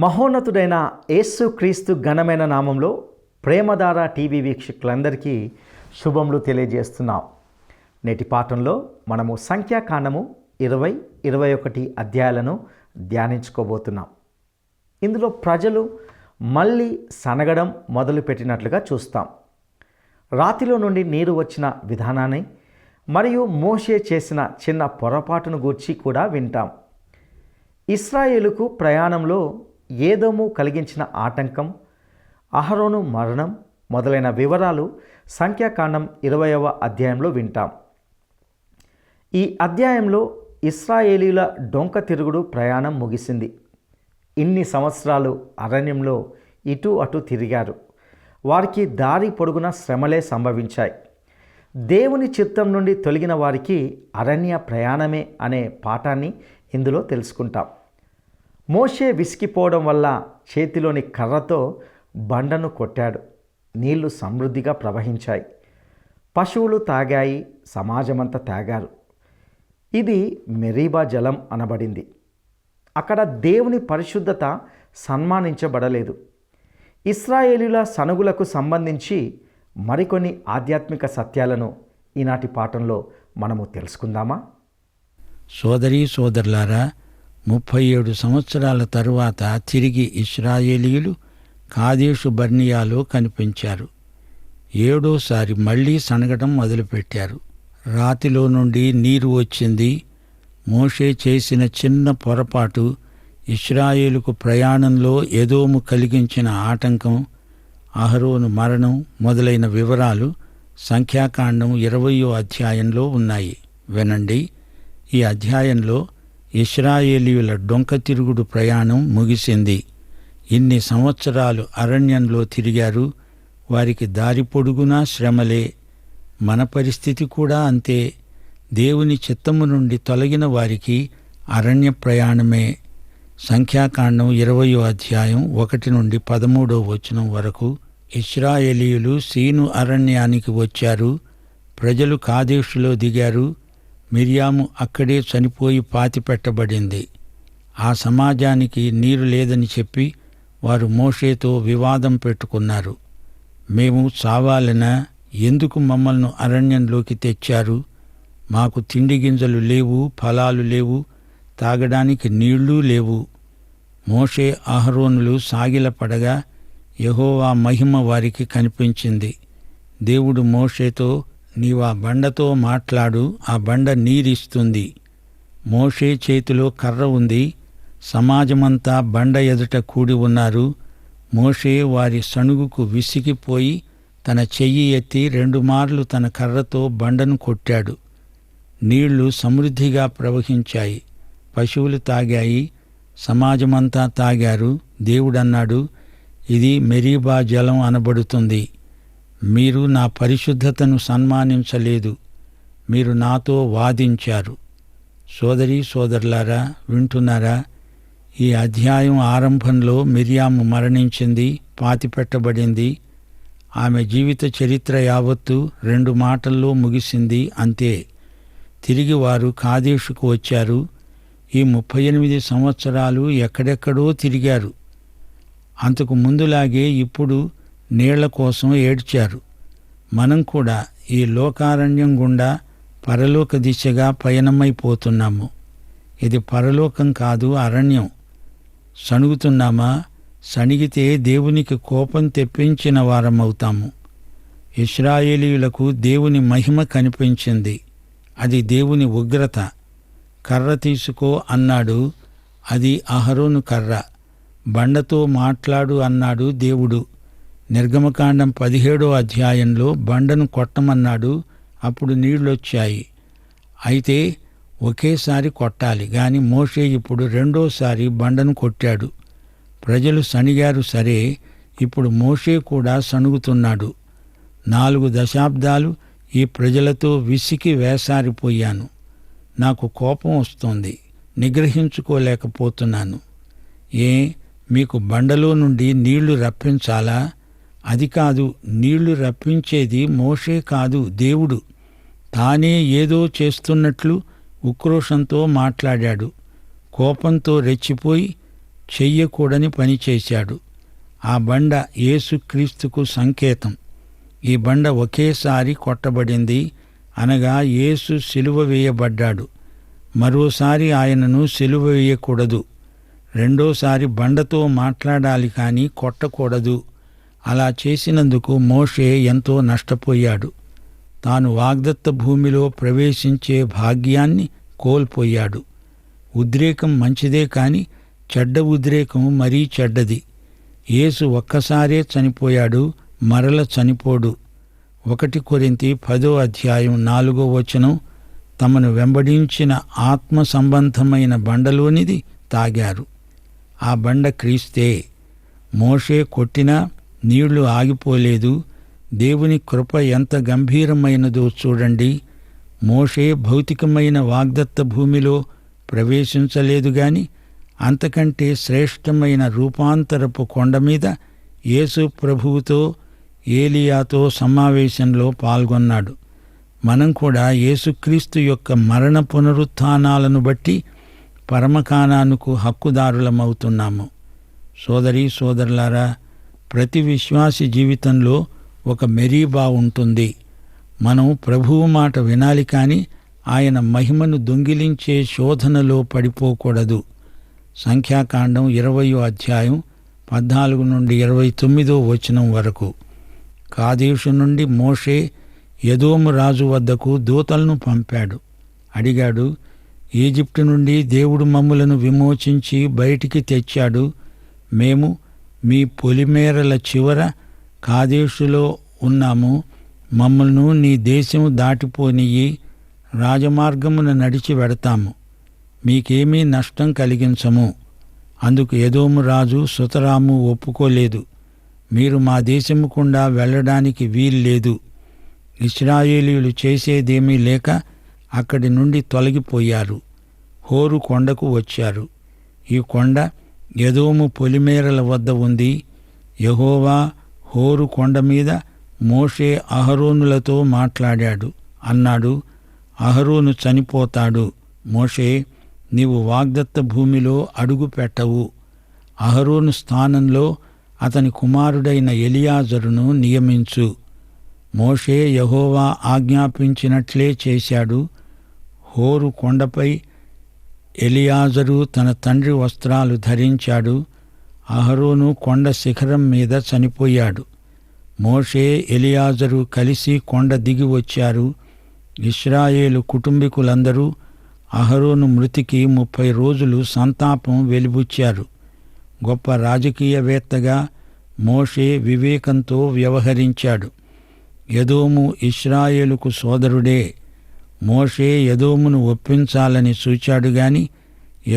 మహోన్నతుడైన యేసుక్రీస్తు ఘనమైన నామంలో ప్రేమధార టీవీ వీక్షకులందరికీ శుభములు తెలియజేస్తున్నాం. నేటి పాఠంలో మనము సంఖ్యాకాండము 20-21 అధ్యాయాలను ధ్యానించుకోబోతున్నాం. ఇందులో ప్రజలు మళ్ళీ సనగడం మొదలుపెట్టినట్లుగా చూస్తాం. రాతిలో నుండి నీరు వచ్చిన విధానాన్ని మరియు మోషే చేసిన చిన్న పొరపాటును గూర్చి కూడా వింటాం. ఇశ్రాయేలుకు ప్రయాణంలో ఏదోము కలిగించిన ఆటంకం, అహరోను మరణం మొదలైన వివరాలు సంఖ్యాకాండం 20వ అధ్యాయంలో వింటాం. ఈ అధ్యాయంలో ఇశ్రాయేలీల డొంక తిరుగుడు ప్రయాణం ముగిసింది. ఇన్ని సంవత్సరాలు అరణ్యంలో ఇటు అటు తిరిగారు. వారికి దారి పొడుగున శ్రమలే సంభవించాయి. దేవుని చిత్తం నుండి తొలగిన వారికి అరణ్య ప్రయాణమే అనే పాఠాన్ని ఇందులో తెలుసుకుంటాం. మోషే విసిగిపోవడం వల్ల చేతిలోని కర్రతో బండను కొట్టాడు. నీళ్లు సమృద్ధిగా ప్రవహించాయి. పశువులు తాగాయి, సమాజమంతా తాగారు. ఇది మెరీబా జలం అనబడింది. అక్కడ దేవుని పరిశుద్ధత సన్మానించబడలేదు. ఇశ్రాయేలీల సనుగులకు సంబంధించి మరికొన్ని ఆధ్యాత్మిక సత్యాలను ఈనాటి పాఠంలో మనము తెలుసుకుందామా? సోదరీ సోదరులారా, 37 సంవత్సరాల తరువాత తిరిగి ఇశ్రాయేలీయులు కాదేషు బర్నియాలో కనిపించారు. 7వసారి మళ్లీ సనగడం మొదలుపెట్టారు. రాతిలో నుండి నీరు వచ్చింది. మోషే చేసిన చిన్న పొరపాటు, ఇశ్రాయేలుకు ప్రయాణంలో ఎదోము కలిగించిన ఆటంకం, అహరోను మరణం మొదలైన వివరాలు సంఖ్యాకాండం 20వ అధ్యాయంలో ఉన్నాయి. వినండి. ఈ అధ్యాయంలో ఇశ్రాయేలీయుల డొంక తిరుగుడు ప్రయాణం ముగిసింది. ఇన్ని సంవత్సరాలు అరణ్యంలో తిరిగారు. వారికి దారి పొడుగునా శ్రమలే. మన పరిస్థితి కూడా అంతే. దేవుని చిత్తము నుండి తొలగిన వారికి అరణ్య ప్రయాణమే. సంఖ్యాకాండం 20వ అధ్యాయం 1 నుండి 13వ వచనం వరకు. ఇశ్రాయేలీయులు సీను అరణ్యానికి వచ్చారు. ప్రజలు కాదేషులో దిగారు. మిర్యాము అక్కడే చనిపోయి పాతిపెట్టబడింది. ఆ సమాజానికి నీరు లేదని చెప్పి వారు మోషేతో వివాదం పెట్టుకున్నారు. మేము చావాలనా? ఎందుకు మమ్మల్ని అరణ్యంలోకి తెచ్చారు? మాకు తిండి గింజలు లేవు, ఫలాలు లేవు, తాగడానికి నీళ్లూ లేవు. మోషే అహరోనులు సాగిలపడగా యెహోవా మహిమ వారికి కనిపించింది. దేవుడు మోషేతో, నీవా బండతో మాట్లాడు, ఆ బండ నీరిస్తుంది. మోషే చేతిలో కర్ర ఉంది. సమాజమంతా బండ ఎదుట కూడి ఉన్నారు. మోషే వారి సణుగుకు విసిగిపోయి తన చెయ్యి ఎత్తి 2 మార్లు తన కర్రతో బండను కొట్టాడు. నీళ్లు సమృద్ధిగా ప్రవహించాయి. పశువులు తాగాయి, సమాజమంతా తాగారు. దేవుడన్నాడు, ఇది మెరీబా జలం అనబడుతుంది. మీరు నా పరిశుద్ధతను సన్మానించలేదు. మీరు నాతో వాదించారు. సోదరీ సోదరులారా, వింటున్నారా? ఈ అధ్యాయం ఆరంభంలో మిర్యాము మరణించింది, పాతిపెట్టబడింది. ఆమె జీవిత చరిత్ర యావత్తు 2 మాటల్లో ముగిసింది. అంతే. తిరిగి వారు కాదేషుకు వచ్చారు. ఈ 38 సంవత్సరాలు ఎక్కడెక్కడో తిరిగారు. అంతకు ముందులాగే ఇప్పుడు నీళ్ల కోసం ఏడ్చారు. మనం కూడా ఈ లోకారణ్యం గుండా పరలోక దిశగా పయనమైపోతున్నాము. ఇది పరలోకం కాదు, అరణ్యం. సణుగుతున్నామా? సణిగితే దేవునికి కోపం తెప్పించిన వారమవుతాము. ఇశ్రాయేలీయులకు దేవుని మహిమ కనిపించింది. అది దేవుని ఉగ్రత. కర్ర తీసుకో అన్నాడు. అది అహరోను కర్ర. బండతో మాట్లాడు అన్నాడు దేవుడు. నిర్గమకాండం 17వ అధ్యాయంలో బండను కొట్టమన్నాడు. అప్పుడు నీళ్లొచ్చాయి. అయితే ఒకేసారి కొట్టాలి గాని మోషే ఇప్పుడు 2వసారి బండను కొట్టాడు. ప్రజలు సణిగారు సరే, ఇప్పుడు మోషే కూడా సణుగుతున్నాడు. 4 దశాబ్దాలు ఈ ప్రజలతో విసికి వేసారిపోయాను. నాకు కోపం వస్తోంది, నిగ్రహించుకోలేకపోతున్నాను. మీకు బండలో నుండి నీళ్లు రప్పించాలా? అది కాదు, నీళ్లు రప్పించేది మోషే కాదు, దేవుడు. తానే ఏదో చేస్తున్నట్లు ఉక్రోషంతో మాట్లాడాడు. కోపంతో రెచ్చిపోయి చెయ్యకూడని పని చేశాడు. ఆ బండ యేసుక్రీస్తుకు సంకేతం. ఈ బండ ఒకేసారి కొట్టబడింది, అనగా యేసు సిలువ వేయబడ్డాడు. మరోసారి ఆయనను సిలువ వేయకూడదు. రెండోసారి బండతో మాట్లాడాలి కానీ కొట్టకూడదు. అలా చేసినందుకు మోషే ఎంతో నష్టపోయాడు. తాను వాగ్దత్త భూమిలో ప్రవేశించే భాగ్యాన్ని కోల్పోయాడు. ఉద్రేకం మంచిదే కాని చెడ్డ ఉద్రేకం మరీ చెడ్డది. యేసు ఒక్కసారే చనిపోయాడు, మరల చనిపోడు. 1 కొరింథీ 10:4 తమను వెంబడించిన ఆత్మ సంబంధమైన బండలోనిది తాగారు. ఆ బండ క్రీస్తే. మోషే కొట్టినా నీళ్లు ఆగిపోలేదు. దేవుని కృప ఎంత గంభీరమైనదో చూడండి. మోషే భౌతికమైన వాగ్దత్త భూమిలో ప్రవేశించలేదు గాని అంతకంటే శ్రేష్టమైన రూపాంతరపు కొండ మీద యేసు ప్రభువుతో ఏలియాతో సమావేశంలో పాల్గొన్నాడు. మనం కూడా యేసుక్రీస్తు యొక్క మరణ పునరుత్థానాలను బట్టి పరమకానానుకు హక్కుదారులమవుతున్నాము. సోదరీ సోదరులారా, ప్రతి విశ్వాసి జీవితంలో ఒక మెరీబా ఉంటుంది. మనం ప్రభువు మాట వినాలి కానీ ఆయన మహిమను దొంగిలించే శోధనలో పడిపోకూడదు. సంఖ్యాకాండం 20:14-29 వరకు. కాదేషు నుండి మోషే ఎదోము రాజు వద్దకు దూతలను పంపాడు. అడిగాడు, ఈజిప్టు నుండి దేవుడు మమ్ములను విమోచించి బయటికి తెచ్చాడు. మేము మీ పొలిమేరల చివర కాదేషులో ఉన్నాము. మమ్మల్ని నీ దేశం దాటిపోనియ్యి, రాజమార్గమున నడిచి వెడతాము. మీకేమీ నష్టం కలిగించము. అందుకు ఎదోము రాజు సుతరాము ఒప్పుకోలేదు. మీరు మా దేశము గుండా వెళ్ళడానికి వీల్లేదు. ఇశ్రాయేలీయులు చేసేదేమీ లేక అక్కడి నుండి తొలగిపోయారు. హోరు కొండకు వచ్చారు. ఈ కొండ ఎదోము పొలిమేరల వద్ద ఉంది. యెహోవా హోరు కొండ మీద మోషే అహరోనులతో మాట్లాడాడు అన్నాడు. అహరోను చనిపోతాడు. మోషే, నీవు వాగ్దత్త భూమిలో అడుగు పెట్టవు. అహరోను స్థానంలో అతని కుమారుడైన ఎలియాజరును నియమించు. మోషే యెహోవా ఆజ్ఞాపించినట్లే చేశాడు. హోరు కొండపై ఎలియాజరు తన తండ్రి వస్త్రాలు ధరించాడు. అహరోను కొండ శిఖరం మీద చనిపోయాడు. మోషే ఎలియాజరు కలిసి కొండ దిగి వచ్చారు. ఇశ్రాయేలు కుటుంబీకులందరూ అహరోను మృతికి 30 రోజులు సంతాపం వెలిబుచ్చారు. గొప్ప రాజకీయవేత్తగా మోషే వివేకంతో వ్యవహరించాడు. ఎదోము ఇశ్రాయేలుకు సోదరుడే. మోషే ఎదోమును ఒప్పించాలని చూచాడు గాని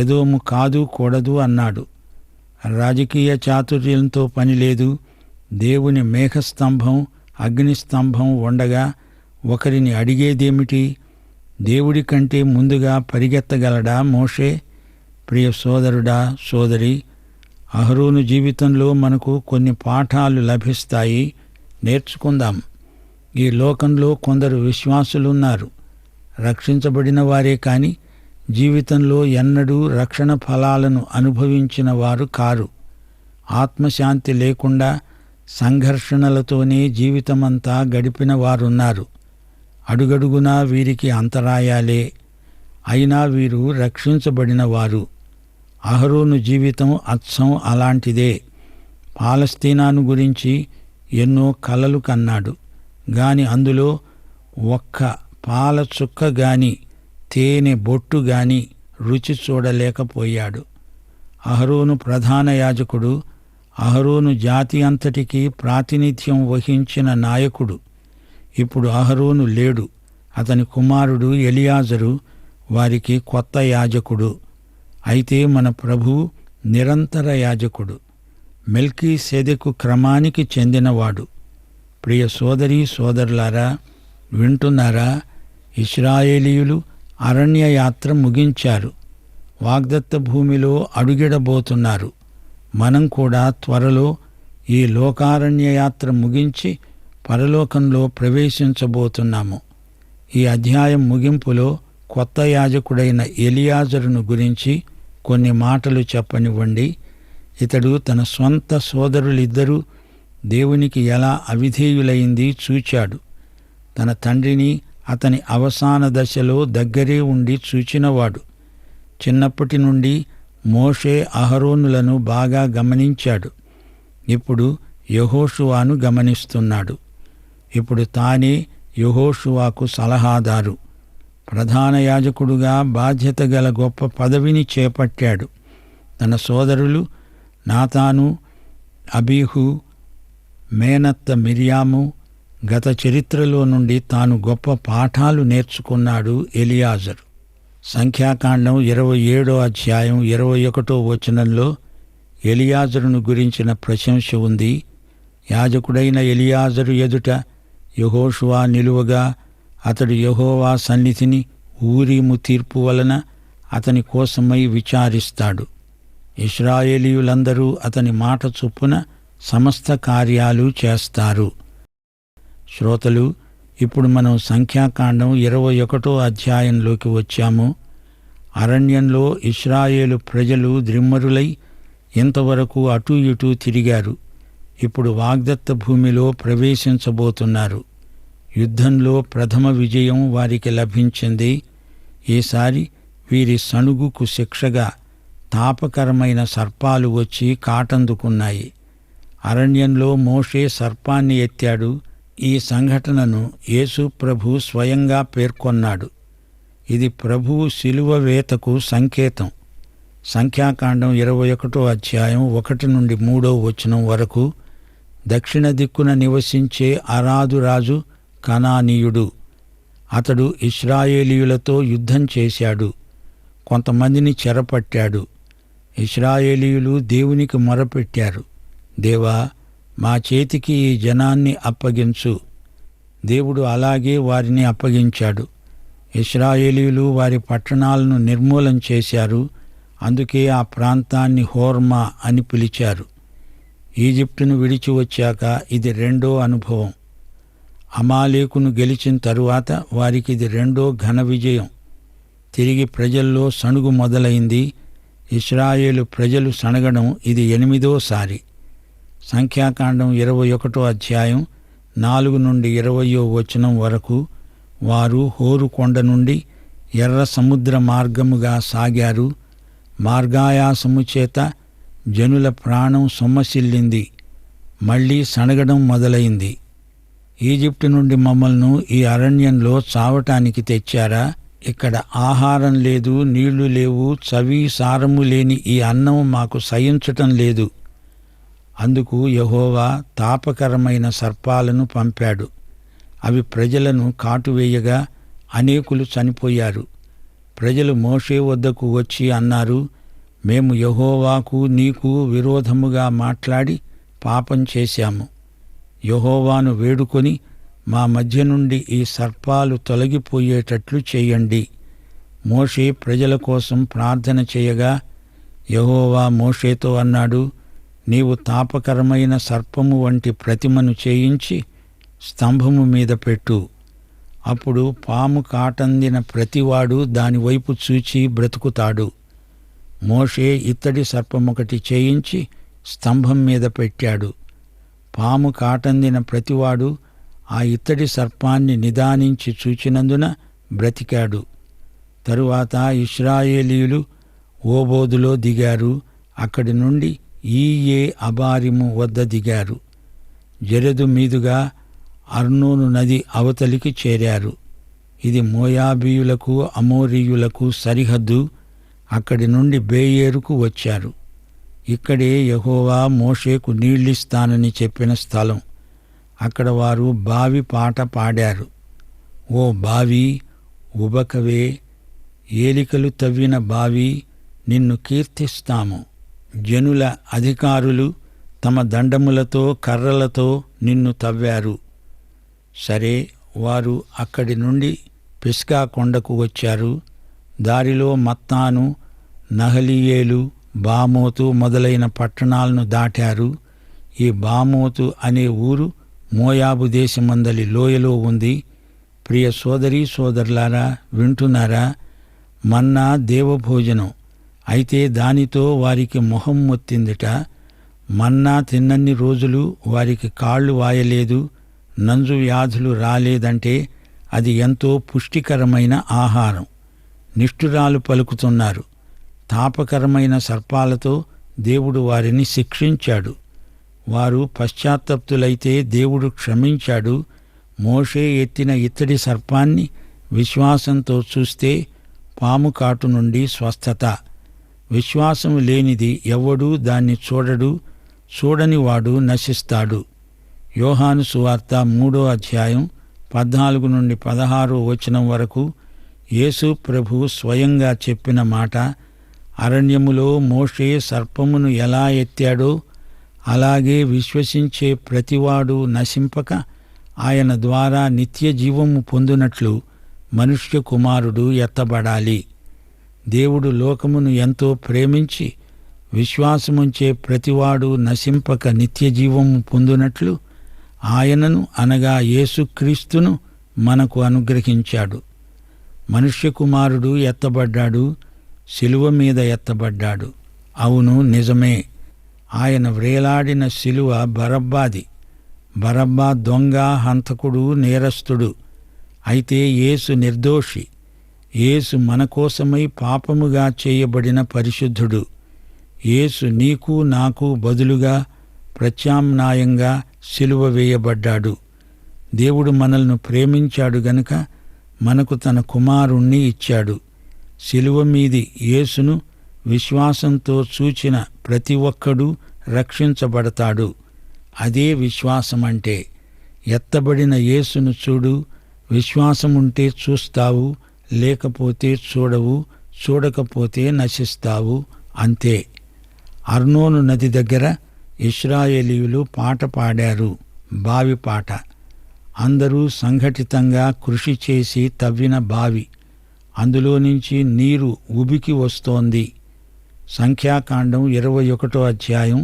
ఎదోము కాదు కూడదు అన్నాడు. రాజకీయ చాతుర్యంతో పనిలేదు. దేవుని మేఘస్తంభం, అగ్నిస్తంభం ఉండగా ఒకరిని అడిగేదేమిటి? దేవుడి కంటే ముందుగా పరిగెత్తగలడా మోషే? ప్రియ సోదరుడా, సోదరి, అహరోను జీవితంలో మనకు కొన్ని పాఠాలు లభిస్తాయి. నేర్చుకుందాం. ఈ లోకంలో కొందరు విశ్వాసులున్నారు. రక్షించబడిన వారే కాని జీవితంలో ఎన్నడూ రక్షణ ఫలాలను అనుభవించిన వారు కారు. ఆత్మశాంతి లేకుండా సంఘర్షణలతోనే జీవితమంతా గడిపిన వారున్నారు. అడుగడుగునా వీరికి అంతరాయాలే. అయినా వీరు రక్షించబడిన వారు. అహరోను జీవితం అచ్చం అలాంటిదే. పాలస్తీనాను గురించి ఎన్నో కలలు కన్నాడు గాని అందులో ఒక్క పాల చుక్క గాని తేనె బొట్టు గాని రుచి చూడలేకపోయాడు. అహరోను ప్రధాన యాజకుడు. అహరోను జాతి అంతటికీ ప్రాతినిధ్యం వహించిన నాయకుడు. ఇప్పుడు అహరోను లేడు. అతని కుమారుడు ఎలియాజరు వారికి కొత్త యాజకుడు. అయితే మన ప్రభువు నిరంతర యాజకుడు. మెల్కీసెదెకు క్రమానికి చెందినవాడు. ప్రియ సోదరీ సోదరులారా, వింటున్నారా? ఇశ్రాయేలీయులు అరణ్యయాత్ర ముగించారు. వాగ్దత్త భూమిలో అడుగిడబోతున్నారు. మనం కూడా త్వరలో ఈ లోకారణ్యయాత్ర ముగించి పరలోకంలో ప్రవేశించబోతున్నాము. ఈ అధ్యాయం ముగింపులో కొత్త యాజకుడైన ఎలియాజరును గురించి కొన్ని మాటలు చెప్పనివ్వండి. ఇతడు తన స్వంత సోదరులిద్దరూ దేవునికి ఎలా అవిధేయులైంది చూచాడు. తన తండ్రిని అతని అవసాన దశలో దగ్గరే ఉండి చూచినవాడు. చిన్నప్పటి నుండి మోషే అహరోనులను బాగా గమనించాడు. ఇప్పుడు యెహోషువను గమనిస్తున్నాడు. ఇప్పుడు తానే యెహోషువకు సలహాదారు. ప్రధాన యాజకుడుగా బాధ్యత గల గొప్ప పదవిని చేపట్టాడు. తన సోదరులు నాతాను, అబీహు, మేనత్త మిర్యాము గత చరిత్రలో నుండి తాను గొప్ప పాఠాలు నేర్చుకున్నాడు ఎలియాజరు. సంఖ్యాకాండం 27వ అధ్యాయం 21వ వచనంలో ఎలియాజరును గురించిన ప్రశంస ఉంది. యాజకుడైన ఎలియాజరు ఎదుట యెహోషువ నిలువగా అతడు యెహోవా సన్నిధిని ఊరీము తీర్పు వలన అతని కోసమై విచారిస్తాడు. ఇశ్రాయేలీయులందరూ అతని మాట చొప్పున సమస్త కార్యాలు చేస్తారు. శ్రోతలు, ఇప్పుడు మనం సంఖ్యాకాండం 21వ అధ్యాయంలోకి వచ్చాము. అరణ్యంలో ఇశ్రాయేలు ప్రజలు ద్రిమ్మరులై ఇంతవరకు అటూ ఇటూ తిరిగారు. ఇప్పుడు వాగ్దత్త భూమిలో ప్రవేశించబోతున్నారు. యుద్ధంలో ప్రథమ విజయం వారికి లభించింది. ఈసారి వీరి సణుగుకు శిక్షగా తాపకరమైన సర్పాలు వచ్చి కాటందుకున్నాయి. అరణ్యంలో మోషే సర్పాన్ని ఎత్తాడు. ఈ సంఘటనను యేసు ప్రభు స్వయంగా పేర్కొన్నాడు. ఇది ప్రభువు శిలువ వేతకు సంకేతం. సంఖ్యాకాండం 21వ అధ్యాయం 1 నుండి 3వ వచనం వరకు దక్షిణ దిక్కున నివసించే అరాదు రాజు కనానీయుడు. అతడు ఇశ్రాయేలీయులతో యుద్ధం చేశాడు. కొంతమందిని చెరపట్టాడు. ఇశ్రాయేలీయులు దేవునికి మొరపెట్టారు, దేవా, మా చేతికి ఈ జనాన్ని అప్పగించు. దేవుడు అలాగే వారిని అప్పగించాడు. ఇశ్రాయేలీయులు వారి పట్టణాలను నిర్మూలం చేశారు. అందుకే ఆ ప్రాంతాన్ని హోర్మా అని పిలిచారు. ఈజిప్టును విడిచి వచ్చాక ఇది రెండో అనుభవం. అమాలేకును గెలిచిన తరువాత వారికి ఇది రెండో ఘన విజయం. తిరిగి ప్రజల్లో సణుగు మొదలైంది. ఇశ్రాయేలు ప్రజలు సణగడం ఇది 8వసారి. సంఖ్యాకాండం 21వ అధ్యాయం 4 నుండి 20వ వచనం వరకు వారు హోరు కొండ నుండి ఎర్ర సముద్ర మార్గముగా సాగారు. మార్గాయాసము చేత జనుల ప్రాణం సొమ్మసిల్లింది. మళ్లీ సణగడం మొదలైంది. ఈజిప్టు నుండి మమ్మల్ని ఈ అరణ్యంలో చావటానికి తెచ్చారా? ఇక్కడ ఆహారం లేదు, నీళ్లు లేవు, చవి సారము లేని ఈ అన్నం మాకు సహించటం లేదు. అందుకు యెహోవా తాపకరమైన సర్పాలను పంపాడు. అవి ప్రజలను కాటువేయగా అనేకులు చనిపోయారు. ప్రజలు మోషే వద్దకు వచ్చి అన్నారు, మేము యెహోవాకు నీకు విరోధముగా మాట్లాడి పాపం చేశాము. యెహోవాను వేడుకొని మా మధ్య నుండి ఈ సర్పాలు తొలగిపోయేటట్లు చేయండి. మోషే ప్రజల కోసం ప్రార్థన చేయగా యెహోవా మోషేతో అన్నాడు, నీవు తాపకరమైన సర్పము వంటి ప్రతిమను చేయించి స్తంభము మీద పెట్టు. అప్పుడు పాము కాటందిన ప్రతివాడు దానివైపు చూచి బ్రతుకుతాడు. మోషే ఇత్తడి సర్పమొకటి చేయించి స్తంభం మీద పెట్టాడు. పాము కాటందిన ప్రతివాడు ఆ ఇత్తడి సర్పాన్ని నిదానించి చూచినందున బ్రతికాడు. తరువాత ఇశ్రాయేలీయులు ఓబోదులో దిగారు. అక్కడి నుండి ఈయే అబారిము వద్ద దిగారు. జెరెదు మీదుగా అర్నోను నది అవతలికి చేరారు. ఇది మోయాబీయులకు అమోరీయులకు సరిహద్దు. అక్కడి నుండి బేయేరుకు వచ్చారు. ఇక్కడే యెహోవా మోషేకు నీళ్ళిస్తానని చెప్పిన స్థలం. అక్కడ వారు బావి పాట పాడారు. ఓ బావి, ఉబకవే, ఏలికలు తవ్విన బావి, నిన్ను కీర్తిస్తాము. జనుల అధికారులు తమ దండములతో కర్రలతో నిన్ను తవ్వారు. సరే, వారు అక్కడి నుండి పిస్గా కొండకు వచ్చారు. దారిలో మత్తాను, నహలీయేలు, బామోతు మొదలైన పట్టణాలను దాటారు. ఈ బామోతు అనే ఊరు మోయాబు దేశమందలి లోయలో ఉంది. ప్రియ సోదరీ సోదరులారా, వింటున్నారా? మన్నా దేవభోజనం, అయితే దానితో వారికి మొహం మొత్తిందిట. మన్నా తిన్నన్ని రోజులు వారికి కాళ్ళు వాయలేదు, నంజు వ్యాధులు రాలేదంటే అది ఎంతో పుష్టికరమైన ఆహారం. నిష్ఠురాలు పలుకుతున్నారు. తాపకరమైన సర్పాలతో దేవుడు వారిని శిక్షించాడు. వారు పశ్చాత్తప్తులైతే దేవుడు క్షమించాడు. మోషే ఎత్తిన ఇత్తడి సర్పాన్ని విశ్వాసంతో చూస్తే పాము కాటు నుండి స్వస్థత. విశ్వాసం లేనిది ఎవ్వడూ దాన్ని చూడడు, చూడనివాడు నశిస్తాడు. యోహాను సువార్త 3వ అధ్యాయం 14 నుండి 16 వచనం వరకు యేసు ప్రభువు స్వయంగా చెప్పిన మాట. అరణ్యములో మోషే సర్పమును ఎలా ఎత్తాడో అలాగే విశ్వసించే ప్రతివాడు నశింపక ఆయన ద్వారా నిత్య జీవము పొందునట్లు మనుష్య కుమారుడు ఎత్తబడాలి. దేవుడు లోకమును ఎంతో ప్రేమించి విశ్వాసముంచే ప్రతివాడు నశింపక నిత్య జీవము పొందునట్లు ఆయనను అనగా యేసుక్రీస్తును మనకు అనుగ్రహించాడు. మనుష్య కుమారుడు ఎత్తబడ్డాడు, శిలువ మీద ఎత్తబడ్డాడు. అవును, నిజమే. ఆయన వ్రేలాడిన శిలువ బరబ్బాది. బరబ్బా దొంగ, హంతకుడు, నేరస్తుడు. అయితే యేసు నిర్దోషి. యేసు మన కోసమై పాపముగా చేయబడిన పరిశుద్ధుడు. యేసు నీకు నాకు బదులుగా ప్రత్యామ్నాయంగా శిలువ వేయబడ్డాడు. దేవుడు మనల్ని ప్రేమించాడు గనుక మనకు తన కుమారుణ్ణి ఇచ్చాడు. శిలువ మీది యేసును విశ్వాసంతో చూచిన ప్రతి ఒక్కడూ రక్షించబడతాడు. అదే విశ్వాసమంటే. ఎత్తబడిన యేసును చూడు. విశ్వాసముంటే చూస్తావు, లేకపోతే చూడవు, చూడకపోతే నశిస్తావు. అంతే. అర్నోను నది దగ్గర ఇశ్రాయేలీయులు పాట పాడారు, బావి పాట. అందరూ సంఘటితంగా కృషి చేసి తవ్విన బావి. అందులో నుంచి నీరు ఉబికి వస్తోంది. సంఖ్యాకాండం 21వ అధ్యాయం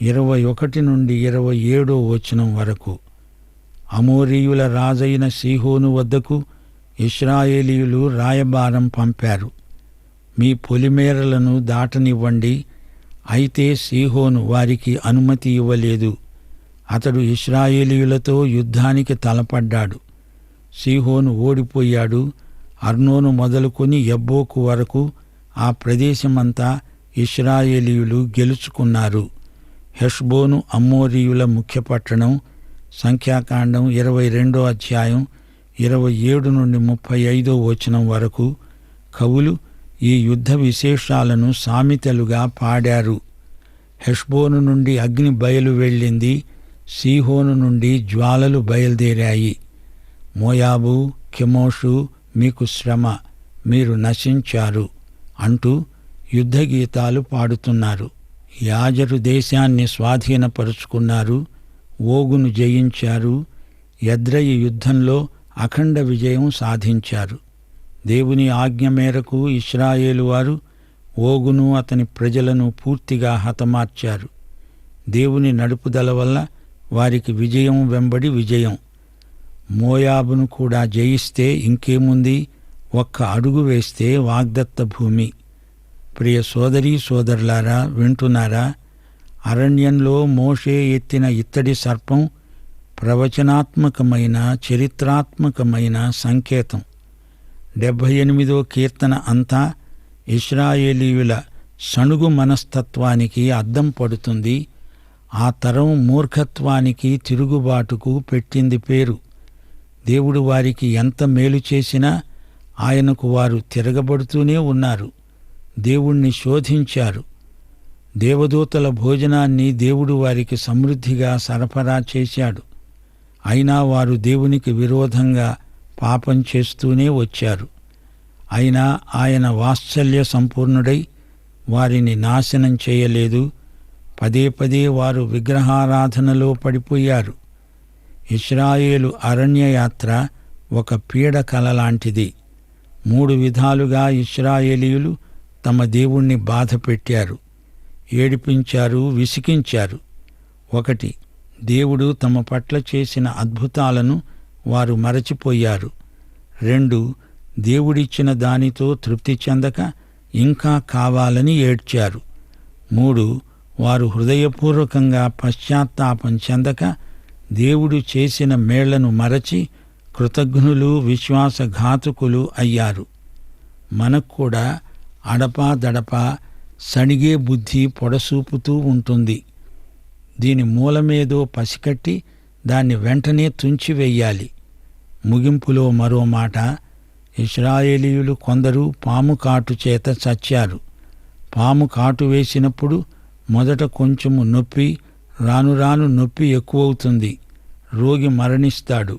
21 నుండి 27 వచనం వరకు. అమోరీయుల రాజైన సీహోను వద్దకు ఇశ్రాయేలీయులు రాయబారం పంపారు. మీ పొలిమేరలను దాటనివ్వండి. అయితే సీహోను వారికి అనుమతి ఇవ్వలేదు. అతడు ఇశ్రాయేలీయులతో యుద్ధానికి తలపడ్డాడు. సీహోను ఓడిపోయాడు. అర్నోను మొదలుకొని యబ్బోకు వరకు ఆ ప్రదేశమంతా ఇశ్రాయేలీయులు గెలుచుకున్నారు. హెష్బోను అమ్మోరీయుల ముఖ్య పట్టణం. సంఖ్యాకాండం 22వ అధ్యాయం 27 నుండి 35 వచనం వరకు కవులు ఈ యుద్ధ విశేషాలను సామెతలుగా పాడారు. హెష్బోను నుండి అగ్ని బయలు వెళ్ళింది, సీహోను నుండి జ్వాలలు బయలుదేరాయి. మోయాబు, కెమోషు, మీకు శ్రమ, మీరు నశించారు అంటూ యుద్ధ గీతాలు పాడుతున్నారు. యాజరు దేశాన్ని స్వాధీనపరుచుకున్నారు, ఓగును జయించారు. యద్రయి యుద్ధంలో అఖండ విజయం సాధించారు. దేవుని ఆజ్ఞ మేరకు ఇశ్రాయేలు వారు ఓగును అతని ప్రజలను పూర్తిగా హతమార్చారు. దేవుని నడుపుదల వల్ల వారికి విజయం వెంబడి విజయం. మోయాబును కూడా జయిస్తే ఇంకేముంది, ఒక్క అడుగు వేస్తే వాగ్దత్త భూమి. ప్రియ సోదరీ సోదరులారా, వింటున్నారా? అరణ్యంలో మోషే ఎత్తిన ఇత్తడి సర్పం ప్రవచనాత్మకమైన, చరిత్రాత్మకమైన సంకేతం. 78వ కీర్తన అంతా ఇశ్రాయేలీయుల సణుగు మనస్తత్వానికి అద్దం పడుతుంది. ఆ తరం మూర్ఖత్వానికి, తిరుగుబాటుకు పెట్టింది పేరు. దేవుడు వారికి ఎంత మేలు చేసినా ఆయనకు వారు తిరగబడుతూనే ఉన్నారు. దేవుణ్ణి శోధించారు. దేవదూతల భోజనాన్ని దేవుడు వారికి సమృద్ధిగా సరఫరా చేశాడు. అయినా వారు దేవునికి విరోధంగా పాపం చేస్తూనే వచ్చారు. అయినా ఆయన వాత్సల్య సంపూర్ణుడై వారిని నాశనం చేయలేదు. పదే పదే వారు విగ్రహారాధనలో పడిపోయారు. ఇశ్రాయేలు అరణ్యయాత్ర ఒక పీడకల లాంటిది. 3 విధాలుగా ఇశ్రాయేలీయులు తమ దేవుణ్ణి బాధ పెట్టారు, ఏడిపించారు, విసికించారు. 1, దేవుడు తమ పట్ల చేసిన అద్భుతాలను వారు మరచిపోయారు. 2, దేవుడిచ్చిన దానితో తృప్తి చెందక ఇంకా కావాలని ఏడ్చారు. 3 వారు హృదయపూర్వకంగా పశ్చాత్తాపం చెందక దేవుడు చేసిన మేళ్లను మరచి కృతజ్ఞులు, విశ్వాసఘాతకులు అయ్యారు. మనకు కూడా అడపాదడపా సణిగే బుద్ధి పొడసూపుతూ ఉంటుంది. దీని మూలమేదో పసికట్టి దాన్ని వెంటనే తుంచివెయ్యాలి. ముగింపులో మరో మాట, ఇశ్రాయేలీయులు కొందరు పాము కాటు చేత చచ్చారు. పాము కాటు వేసినప్పుడు మొదట కొంచెము నొప్పి, రాను రాను నొప్పి ఎక్కువవుతుంది. రోగి మరణిస్తాడు.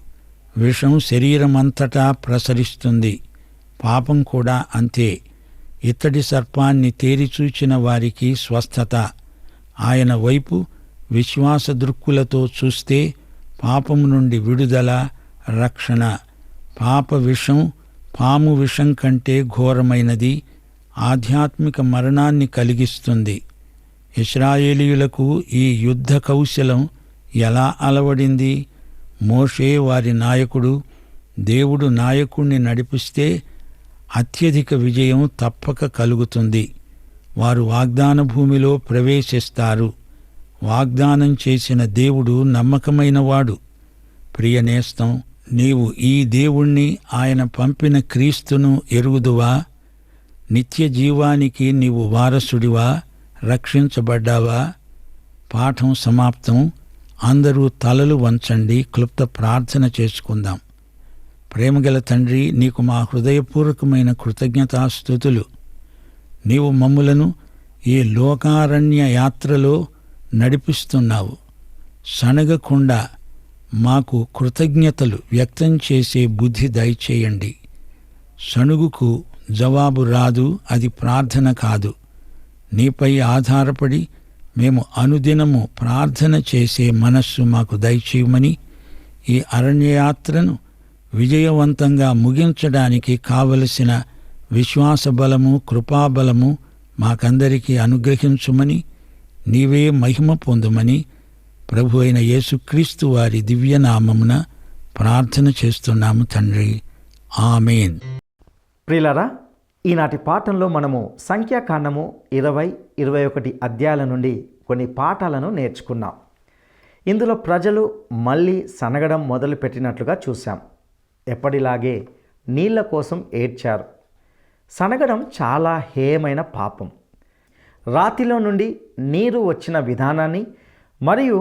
విషం శరీరమంతటా ప్రసరిస్తుంది. పాపం కూడా అంతే. ఇత్తడి సర్పాన్ని తేరిచూచిన వారికి స్వస్థత. ఆయన వైపు విశ్వాస దృక్కులతో చూస్తే పాపం నుండి విడుదల, రక్షణ. పాప విషం పాము విషం కంటే ఘోరమైనది, ఆధ్యాత్మిక మరణాన్ని కలిగిస్తుంది. ఇశ్రాయేలీయులకు ఈ యుద్ధ కౌశలం ఎలా అలవడింది? మోషే వారి నాయకుడు. దేవుడు నాయకుణ్ణి నడిపిస్తే అత్యధిక విజయం తప్పక కలుగుతుంది. వారు వాగ్దాన భూమిలో ప్రవేశిస్తారు. వాగ్దానం చేసిన దేవుడు నమ్మకమైనవాడు. ప్రియనేస్తం, నీవు ఈ దేవుణ్ణి, ఆయన పంపిన క్రీస్తును ఎరుగుదువా? నిత్య జీవానికి నీవు వారసుడివా? రక్షించబడ్డావా? పాఠం సమాప్తం. అందరూ తలలు వంచండి, క్లుప్త ప్రార్థన చేసుకుందాం. ప్రేమగల తండ్రి, నీకు మా హృదయపూర్వకమైన కృతజ్ఞతాస్తుతులు. నీవు మమ్ములను ఈ లోకారణ్య యాత్రలో నడిపిస్తున్నావు. సనగకుండా మాకు కృతజ్ఞతలు వ్యక్తం చేసే బుద్ధి దయచేయండి. సణుగుకు జవాబు రాదు, అది ప్రార్థన కాదు. నీపై ఆధారపడి మేము అనుదినము ప్రార్థన చేసే మనస్సు మాకు దయచేయమని, ఈ అరణ్యయాత్రను విజయవంతంగా ముగించడానికి కావలసిన విశ్వాస బలము, కృపాబలము మాకందరికీ అనుగ్రహించుమని, నీవే మహిమ పొందుమని ప్రభు అయిన యేసుక్రీస్తు వారి దివ్యనామమున ప్రార్థన చేస్తున్నాము తండ్రి. ఆమేన్. ప్రియులారా, ఈనాటి పాఠంలో మనము సంఖ్యాకాండము 20, 21 అధ్యాయాల నుండి కొన్ని పాఠాలను నేర్చుకున్నాం. ఇందులో ప్రజలు మళ్ళీ సనగడం మొదలుపెట్టినట్లుగా చూశాం. ఎప్పటిలాగే నీళ్ల కోసం ఏడ్చారు. సనగడం చాలా హేయమైన పాపం. రాతిలో నుండి నీరు వచ్చిన విధానాన్ని మరియు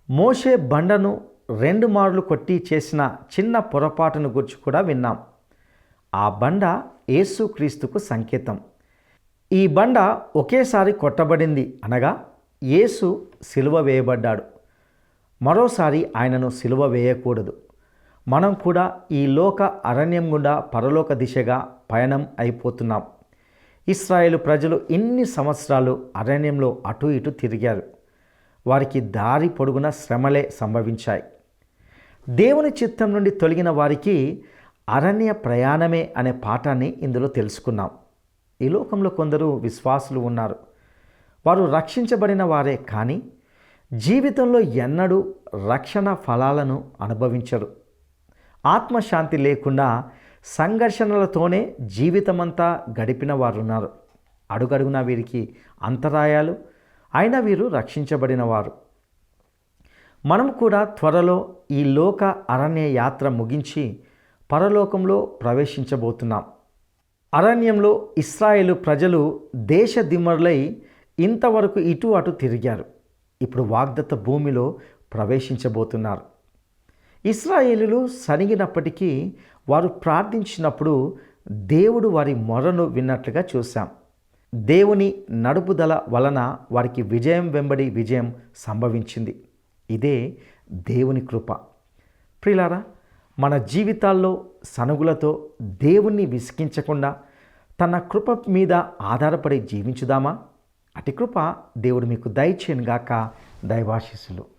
మోషే బండను 2 మార్లు కొట్టి చేసిన చిన్న పొరపాటును గురించి కూడా విన్నాం. ఆ బండ యేసుక్రీస్తుకు సంకేతం. ఈ బండ ఒకేసారి కొట్టబడింది, అనగా యేసు సిలువ వేయబడ్డాడు. మరోసారి ఆయనను సిలువ వేయకూడదు. మనం కూడా ఈ లోక అరణ్యం గుండా పరలోక దిశగా పయనం అయిపోతున్నాం. ఇశ్రాయేలు ప్రజలు ఇన్ని సంవత్సరాలు అరణ్యంలో అటు ఇటు తిరిగారు. వారికి దారి పొడుగున శ్రమలే సంభవించాయి. దేవుని చిత్తం నుండి తొలగిన వారికి అరణ్య ప్రయాణమే అనే పాఠాన్ని ఇందులో తెలుసుకున్నాం. ఈ లోకంలో కొందరు విశ్వాసులు ఉన్నారు. వారు రక్షించబడిన వారే, కానీ జీవితంలో ఎన్నడూ రక్షణ ఫలాలను అనుభవించరు. ఆత్మశాంతి లేకుండా సంఘర్షణలతోనే జీవితమంతా గడిపిన వారున్నారు. అడుగడుగునా వీరికి అంతరాయాలు, అయినా వీరు రక్షించబడిన వారు. మనం కూడా త్వరలో ఈ లోక అరణ్య యాత్ర ముగించి పరలోకంలో ప్రవేశించబోతున్నాం. అరణ్యంలో ఇశ్రాయేలు ప్రజలు దేశదిమ్మరులై ఇంతవరకు ఇటు అటు తిరిగారు. ఇప్పుడు వాగ్దత్త భూమిలో ప్రవేశించబోతున్నారు. ఇశ్రాయేలులు సనిగినప్పటికీ వారు ప్రార్థించినప్పుడు దేవుడు వారి మొరను విన్నట్లుగా చూశాం. దేవుని నడుపుదల వలన వారికి విజయం వెంబడి విజయం సంభవించింది. ఇదే దేవుని కృప. ప్రియులారా, మన జీవితాల్లో సనుగులతో దేవుణ్ణి విసిగించకుండా తన కృప మీద ఆధారపడి జీవించుదామా? అటి కృప దేవుడు మీకు దయచేయనుగాక. దైవాశీస్సులు.